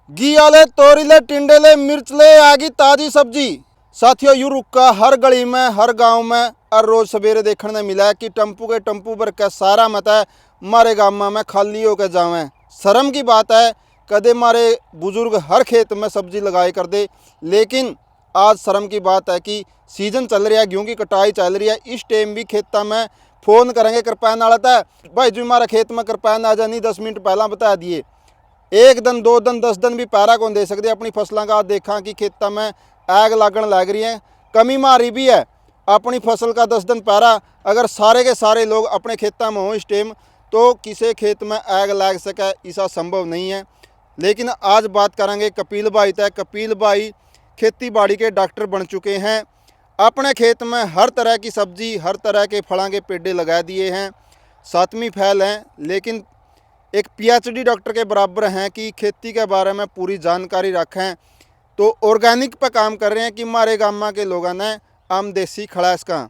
घियाले, तोरीले, टिंडेले, मिर्चले आगी ताजी सब्जी। साथियों, यू रुका हर गली में, हर गांव में हर रोज सवेरे देखने में मिला है कि टम्पू के टम्पू भर के सारा मत है मारे गाँव में खाली होकर जावे। शर्म की बात है, कदे मारे बुजुर्ग हर खेत में सब्जी लगाए कर दे, लेकिन आज शर्म की बात है कि सीजन चल रहा है, गेहूं की कटाई चल रही है, इस टाइम भी खेतों में फोन करेंगे कृपान वाला था भाई जो हमारा खेत में कृपान आ जानी 10 मिनट पहला बता दिए। एक दिन 2 दिन 10 दिन भी पैरा कौन दे सकते। अपनी फसलों का देखा कि खेतों में आग लागन लग रही है, कमी मारी भी है अपनी फसल का 10 दिन पैरा। अगर सारे के सारे लोग अपने खेतों में हो इस टाइम तो किसी खेत में आग लग सके ऐसा संभव नहीं है। लेकिन आज बात करेंगे कपिल भाई तय। कपिल भाई खेती बाड़ी के डॉक्टर बन चुके हैं, अपने खेत में हर तरह की सब्जी हर तरह के फलों के पेड़े लगा दिए हैं। 7वीं फैल हैं, लेकिन एक पीएचडी डॉक्टर के बराबर हैं कि खेती के बारे में पूरी जानकारी रखें। तो ऑर्गेनिक पर काम कर रहे हैं कि हमारे गाँव के लोगों ने आम देसी खड़ा इसका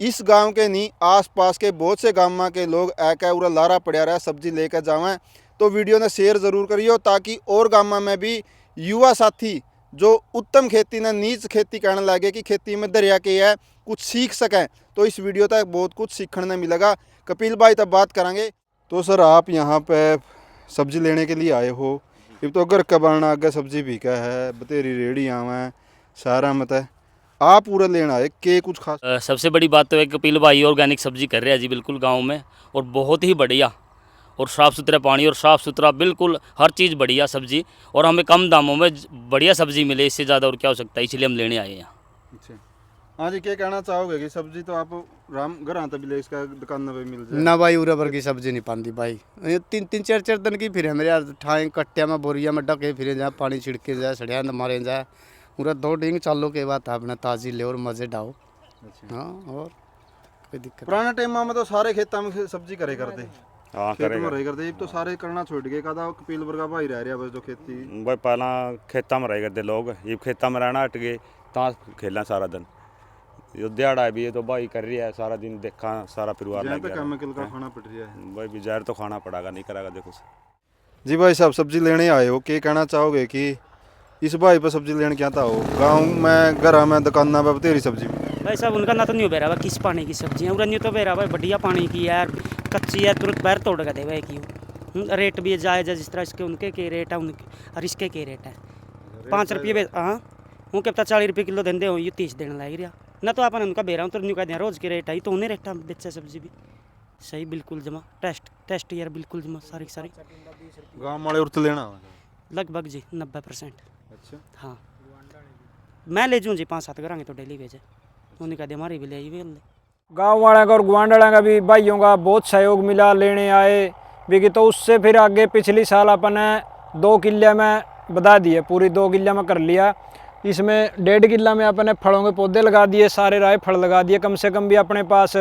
इस गांव के नहीं आसपास के बहुत से गाँव के लोग ऐका उरा लारा पड़ा रहा सब्जी लेकर जावें। तो वीडियो ने शेयर ज़रूर करियो ताकि और गाँव में भी युवा साथी जो उत्तम खेती ने नीच खेती करने लगे कि खेती में दरिया के है कुछ सीख सकें। तो इस वीडियो तक बहुत कुछ सीखने मिलेगा। कपिल भाई तब बात करेंगे। तो सर आप यहाँ पे सब्जी लेने के लिए आए हो, अब तो घर का बनना आगे सब्जी भी क्या है, बतेरी रेहड़ियाँ हैं सारा मत है, आप पूरा लेना है के कुछ खास। सबसे बड़ी बात तो है कपिल भाई ऑर्गेनिक सब्जी कर रहे हैं जी बिल्कुल गांव में, और बहुत ही बढ़िया और साफ़ सुथरा पानी और साफ़ सुथरा बिल्कुल हर चीज़ बढ़िया सब्जी, और हमें कम दामों में बढ़िया सब्जी मिले, इससे ज़्यादा और क्या हो सकता है, इसलिए हम लेने आए हैं। अच्छा हाँ जी, क्या कहना चाहोगे कि सब्जी तो आप राम घर आता भी ले इसका दुकान पे मिल जाए ना भाई उरा भर की सब्जी नहीं पाती भाई, ये 3-4 दिन की फिर मेरे यार ठाई कट्टिया में बोरिया में डके फिरे जाए, पानी छिड़के जाए, सड़िया मारे जाए, पूरा 2 दिन चालू के बाद अपना ताज़ी ले और मज़े डाओ। अच्छा हाँ और कोई दिक्कत पुराने टाइम में तो सारे खेतों में सब्जी करे करते, हाँ खेत में करेगा रहे करते, अब तो सारे करना छोड़ गए। कदा कपिल वर्गा भाई रह रहा बस जो खेती भाई पहला खेतों में रह करते लोग, ये खेतों में रहना हट गए तां खेलना सारा दिन। जो दिहाड़ा भी है तो भाई कर रही है सारा दिन, देखा सारा परिवार जहाँ लग तक गया केमिकल का खाना पड़ रहा है। भाई भी जहर तो खाना पड़ेगा, नहीं करेगा देखो। जी भाई साहब सब्जी लेने आए हो, क्या कहना चाहोगे कि इस भाई पर सब्जी लेने क्या था हो गाँव में घर में दुकाना पर बतेरी सब्जी भाई साहब उनका ना तो नहीं बेरा किस पानी की सब्जी है, नहीं तो बेरा भाई बढ़िया पानी की यार, कच्ची है तुरंत पैर तोड़ कर दे की रेट भी जायज़ है जिस तरह इसके उनके के रेट है उनके और इसके के रेट है 5 रुपये हाँ वो क्या पता 40 रुपये किलो देंदे हो, ये 30 देने लग रहा ना, तो अपन उनका बेरा तो नहीं कह दिया रोज़ के रेट है तो उन्हें रेट बेचे सब्जी भी सही बिल्कुल जमा टेस्ट यार बिल्कुल जमा सारी गाँव वाले उर्त लेना लगभग जी 90%। अच्छा हाँ मैं ले जाऊँ जी 5-7 करांगे तो डेली भेजे उन्हें कह दिया हमारी भी ले आई गाँव वाले का और गुआंढा का भी भाइयों का बहुत सहयोग मिला, लेने आए भी तो उससे फिर आगे पिछली साल अपन ने 2 किले में बधा दिए, पूरी 2 किले में कर लिया। इसमें 1.5 किला में अपने फलों के पौधे लगा दिए, सारे राय फल लगा दिए, कम से कम भी अपने पास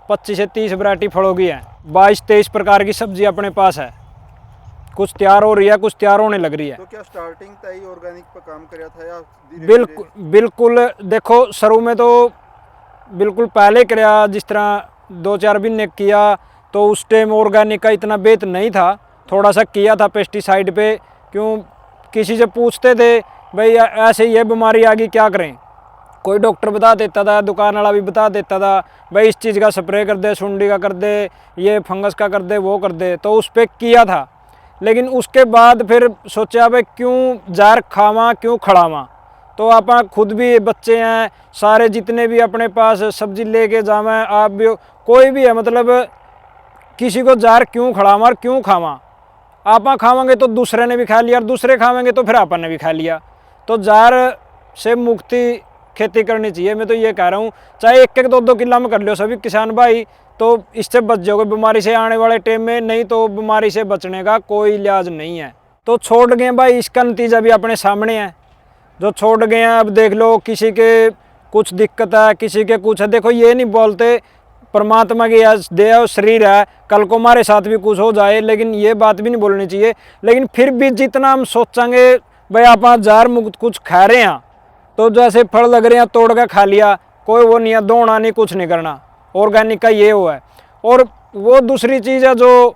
25 से 30 वैरायटी फलों की है, 22-23 प्रकार की सब्जी अपने पास है, कुछ तैयार हो रही है कुछ तैयार होने लग रही है। तो क्या स्टार्टिंग तय ऑर्गेनिक पर काम कराया था या बिल्कुल देखो शुरू में तो बिल्कुल पहले कराया, जिस तरह 2-4 महीने किया तो उस टाइम ऑर्गेनिक का इतना बेत नहीं था, थोड़ा सा किया था पेस्टिसाइड पे, क्यों किसी से पूछते थे भाई ऐसे ये बीमारी आ गई क्या करें, कोई डॉक्टर बता देता था, दुकान वाला भी बता देता था भाई इस चीज़ का स्प्रे कर दे, सुंडी का कर दे, ये फंगस का कर दे, वो कर दे, तो उस पर किया था। लेकिन उसके बाद फिर सोचा भाई क्यों जार खावा क्यों खड़ावा, तो आप खुद भी बच्चे हैं सारे जितने भी अपने पास सब्जी लेके जावें, आप भी कोई भी है मतलब किसी को जार क्यों खड़ावा और क्यों खावा, आप खावेंगे तो दूसरे ने भी खा लिया और दूसरे खावेंगे तो फिर अपन ने भी खा लिया। तो जार से मुक्ति खेती करनी चाहिए, मैं तो ये कह रहा हूँ, चाहे 1-1 2-2 किला में कर लो सभी किसान भाई, तो इससे बच जाओगे बीमारी से आने वाले टाइम में, नहीं तो बीमारी से बचने का कोई इलाज नहीं है। तो छोड़ गए भाई, इसका नतीजा भी अपने सामने है, जो छोड़ गए हैं अब देख लो, किसी के कुछ दिक्कत है किसी के कुछ है, देखो ये नहीं बोलते परमात्मा की देह शरीर है, कल को हमारे साथ भी कुछ हो जाए, लेकिन ये बात भी नहीं बोलनी चाहिए। लेकिन फिर भी जितना हम सोचेंगे भाई आप जार मुक्त कुछ खा रहे हैं, तो जैसे फल लग रहे हैं तोड़ कर खा लिया, कोई वो नहीं है, दौड़ना नहीं कुछ नहीं करना, ऑर्गेनिक का ये वो है। और वो दूसरी चीज़ है जो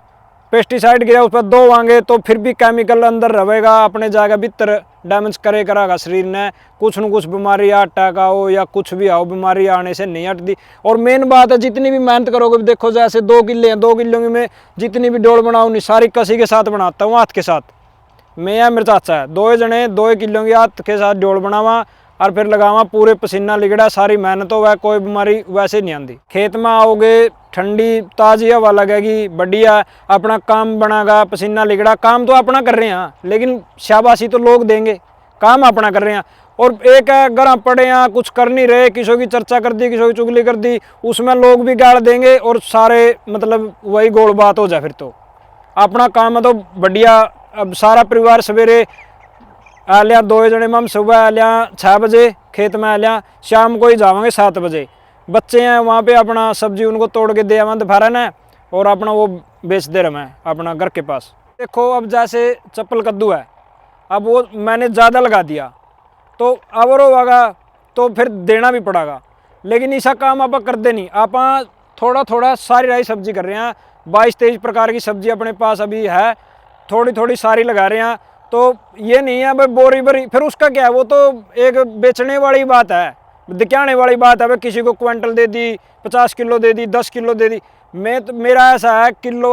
पेस्टिसाइड गिरा उस पर दो वांगे तो फिर भी केमिकल अंदर रहेगा, अपने जाएगा भीतर डैमेज करे करागा शरीर ने। कुछ न कुछ बीमारी अटैक आओ या कुछ भी आओ, बीमारी आने से नहीं हटती। और मेन बात है, जितनी भी मेहनत करोगे, देखो जैसे 2 किले हैं, 2 किलो में जितनी भी डोल बनाऊँ नहीं, सारी कसी के साथ बनाता हूँ, हाथ के साथ। मैं या मेरे चाचा है, 2 जने 2 किलो की हाथ के साथ डोल बनावा और फिर लगावा, पूरे पसीना लिगड़ा, सारी मेहनत हो, कोई बीमारी वैसे नहीं आती। खेत में आओगे, ठंडी ताज़ी हवा लगेगी, बढ़िया अपना काम बनागा, पसीना लिगड़ा, काम तो अपना कर रहे हैं लेकिन शाबाशी तो लोग देंगे, काम अपना कर रहे हैं। और एक है घर पड़े हैं, कुछ कर नहीं रहे, किसी की चर्चा कर दी, किसी की चुगली कर दी, उसमें लोग भी गाड़ देंगे और सारे मतलब वही गोल बात हो जाए। फिर तो अपना काम है तो बढ़िया। अब सारा परिवार सवेरे आ लिया, 2 जने में हम सुबह आ लिया 6 बजे खेत में आ लिया, शाम को ही जावांगे 7 बजे। बच्चे हैं वहाँ पे, अपना सब्जी उनको तोड़ के दे आवा दोपहर ने, और अपना वो बेच दे रहे हैं अपना घर के पास। देखो अब जैसे चप्पल कद्दू है, अब वो मैंने ज़्यादा लगा दिया तो अवर होगा तो फिर देना भी पड़ेगा, लेकिन ऐसा काम आप करते नहीं। आप थोड़ा थोड़ा सारी राई सब्जी कर रहे हैं, 22-23 प्रकार की सब्जी अपने पास अभी है, थोड़ी थोड़ी सारी लगा रहे हैं। तो ये नहीं है भाई बोरी भरी, फिर उसका क्या है, वो तो एक बेचने वाली बात है, दिखाने वाली बात है। भाई किसी को क्विंटल दे दी, 50 किलो दे दी, 10 किलो दे दी। मैं तो मेरा ऐसा है, किलो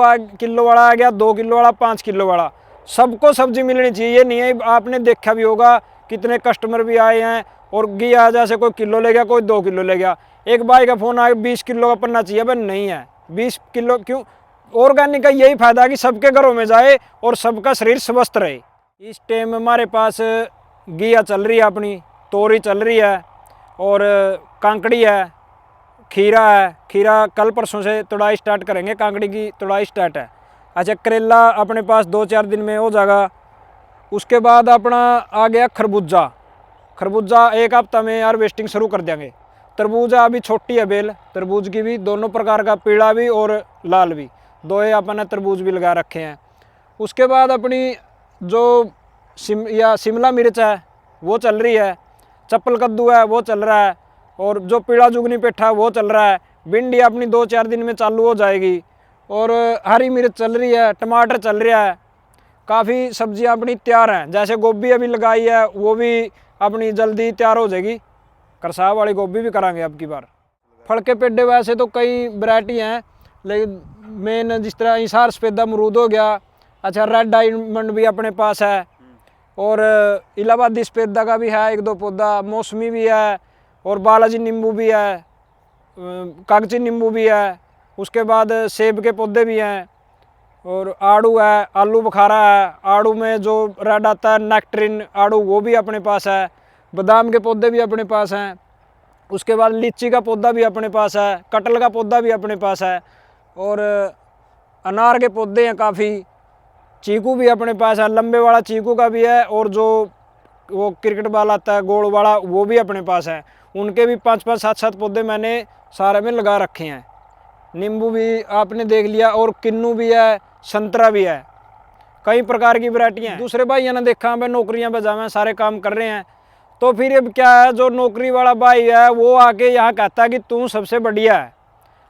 वाला आ गया, 2 किलो वाला, 5 किलो वाला, सबको सब्जी मिलनी चाहिए। ये नहीं है, आपने देखा भी होगा कितने कस्टमर भी आए हैं और गया जैसे कोई किलो ले गया, कोई 2 किलो ले गया। एक भाई का फ़ोन आया 20 किलो का पन्ना चाहिए, भाई नहीं है 20 किलो क्यों। ऑर्गेनिक का यही फायदा है कि सबके घरों में जाए और सबका शरीर स्वस्थ रहे। इस टाइम हमारे पास घिया चल रही है, अपनी तोरी चल रही है, और कांकड़ी है, खीरा है। खीरा कल परसों से तुड़ाई स्टार्ट करेंगे, कांकड़ी की तुड़ाई स्टार्ट है। अच्छा, करेला अपने पास 2-4 दिन में हो जाएगा। उसके बाद अपना आ गया खरबूजा। खरबूजा 1 हफ्ता में हार्वेस्टिंग शुरू कर देंगे। तरबूजा अभी छोटी है बेल, तरबूज की भी दोनों प्रकार का, पीला भी और लाल भी, 2 अपने तरबूज भी लगा रखे हैं। उसके बाद अपनी जो शिमला मिर्च है वो चल रही है, चप्पल कद्दू है वो चल रहा है, और जो पीला जुगनी पेठा है वो चल रहा है। भिंडी अपनी 2-4 दिन में चालू हो जाएगी, और हरी मिर्च चल रही है, टमाटर चल रहा है। काफ़ी सब्जियां अपनी तैयार हैं। जैसे गोभी अभी लगाई है, वो भी अपनी जल्दी तैयार हो जाएगी। करसाव वाली गोभी भी करांगे अब की बार। फल के पेड़े वैसे तो कई वैरायटी हैं, लेकिन मेन जिस तरह हिसार सफेदा अमरूद हो गया। अच्छा, रेड डायमंड भी अपने पास है, और इलाहाबादी सफेदा का भी है 1-2 पौधा, मौसमी भी है, और बालाजी नींबू भी है, कागजी नींबू भी है। उसके बाद सेब के पौधे भी हैं, और आड़ू है, आलू बुखारा है। आड़ू में जो रेड आता है नेक्टरिन आड़ू, वो भी अपने पास है। बादाम के पौधे भी अपने पास हैं। उसके बाद लीची का पौधा भी अपने पास है, कटहल का पौधा भी अपने पास है, और अनार के पौधे हैं काफ़ी। चीकू भी अपने पास है, लंबे वाला चीकू का भी है, और जो वो क्रिकेट बॉल आता है गोल वाला, वो भी अपने पास है। उनके भी 5-5, 7-7 पौधे मैंने सारे में लगा रखे हैं। नींबू भी आपने देख लिया, और किन्नू भी है, संतरा भी है, कई प्रकार की वैरायटियाँ हैं। दूसरे भाइयों ने देखा मैं नौकरियाँ बजावें, सारे काम कर रहे हैं, तो फिर अब क्या है, जो नौकरी वाला भाई है वो आके यहाँ कहता है कि तू सबसे बढ़िया है,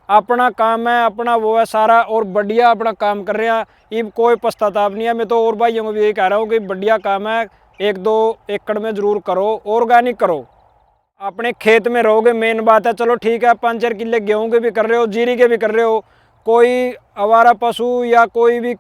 अपना काम है, अपना वो है सारा, और बढ़िया अपना काम कर रहे हैं। ये कोई पश्चाताप नहीं है। मैं तो और भाइयों को भी यही कह रहा हूँ कि बढ़िया काम है, 1-2 एकड़ में ज़रूर करो, ऑर्गेनिक करो, अपने खेत में रहोगे, मेन बात है। चलो ठीक है, 5-4 किले गेहूँ के भी कर रहे हो, जीरी के भी कर रहे हो, कोई आवारा पशु या कोई भी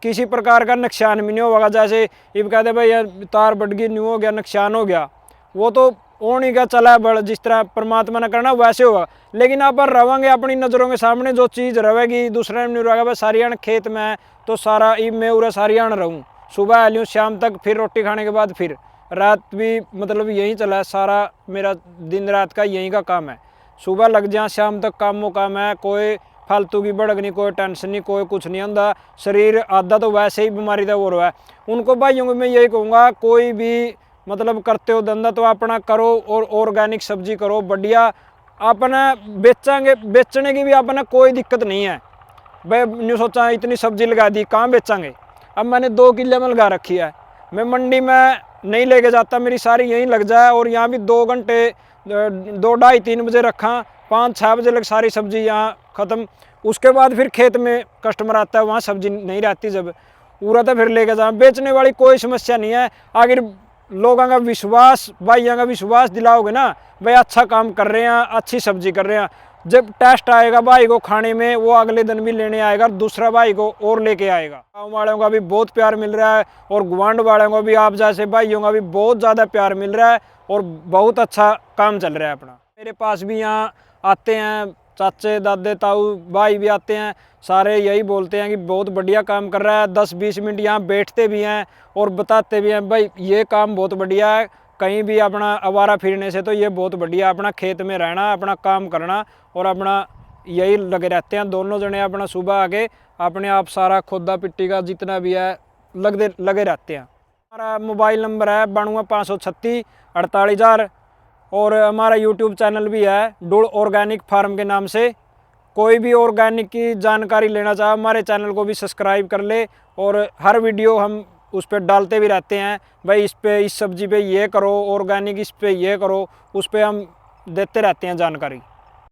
किसी प्रकार का नुकसान भी नहीं होगा। जैसे ये कहते भाई यार तार बढ़ गई, नहीं हो गया, नुकसान हो गया, वो तो होने का चला बड़, जिस तरह परमात्मा ने करना वैसे होगा। लेकिन आप रहेंगे अपनी नज़रों के सामने, जो चीज़ रहेगी दूसरे में नहीं रहेगा। भाई सारियाण खेत में है तो सारा ई मैं उरे सारियाण रहूँ, सुबह आ लूँ, शाम तक फिर रोटी खाने के बाद फिर रात भी मतलब यहीं चला है। सारा मेरा दिन रात का यहीं का काम है, सुबह लग जाए शाम तक कामों काम है। कोई फालतू की भड़क नहीं, कोई टेंशन नहीं, कोई कुछ नहीं होता। शरीर आधा तो वैसे ही बीमारी का वो रहा है। उनको भाइयों को मैं यही कहूँगा, कोई भी मतलब करते हो धंधा तो अपना करो, और ऑर्गेनिक सब्जी करो बढ़िया। अपना बेचेंगे, बेचने की भी अपना कोई दिक्कत नहीं है। भाई नहीं सोचा इतनी सब्जी लगा दी, कहाँ बेचेंगे। अब मैंने 2 किले में लगा रखी है, मैं मंडी में नहीं लेके जाता, मेरी सारी यहीं लग जाए। और यहाँ भी 2 घंटे 2-2:30-3 बजे रखा, 5-6 बजे लग सारी सब्जी यहाँ ख़त्म। उसके बाद फिर खेत में कस्टमर आता है, वहाँ सब्जी नहीं रहती, जब पूरा तो फिर लेके जाओ। बेचने वाली कोई समस्या नहीं है, अगर लोगों का विश्वास, भाइयों का विश्वास दिलाओगे ना, भाई अच्छा काम कर रहे हैं, अच्छी सब्जी कर रहे हैं, जब टेस्ट आएगा भाई को खाने में, वो अगले दिन भी लेने आएगा, दूसरा भाई को और लेके आएगा। गाँव वालों का भी बहुत प्यार मिल रहा है और गुआंढ वालों को भी, आप जैसे भाइयों का भी बहुत ज़्यादा प्यार मिल रहा है और बहुत अच्छा काम चल रहा है अपना। मेरे पास भी यहाँ आते हैं चाचे, दादे, ताऊ, भाई भी आते हैं, सारे यही बोलते हैं कि बहुत बढ़िया काम कर रहा है। 10-20 मिनट यहाँ बैठते भी हैं और बताते भी हैं भाई ये काम बहुत बढ़िया है, कहीं भी अपना आवारा फिरने से तो ये बहुत बढ़िया, अपना खेत में रहना, अपना काम करना और अपना यही लगे रहते हैं दोनों जने। अपना सुबह आके अपने आप सारा खोदा पिट्टी का जितना भी है लगे रहते हैं। हमारा मोबाइल नंबर है 92 536 48,000 और हमारा यूट्यूब चैनल भी है डुल ऑर्गेनिक फार्म के नाम से। कोई भी ऑर्गेनिक की जानकारी लेना चाहे हमारे चैनल को भी सब्सक्राइब कर ले और हर वीडियो हम उस पर डालते भी रहते हैं, भाई इस पे, इस सब्जी पे ये करो ऑर्गेनिक, इस पे ये करो, उस पे हम देते रहते हैं जानकारी।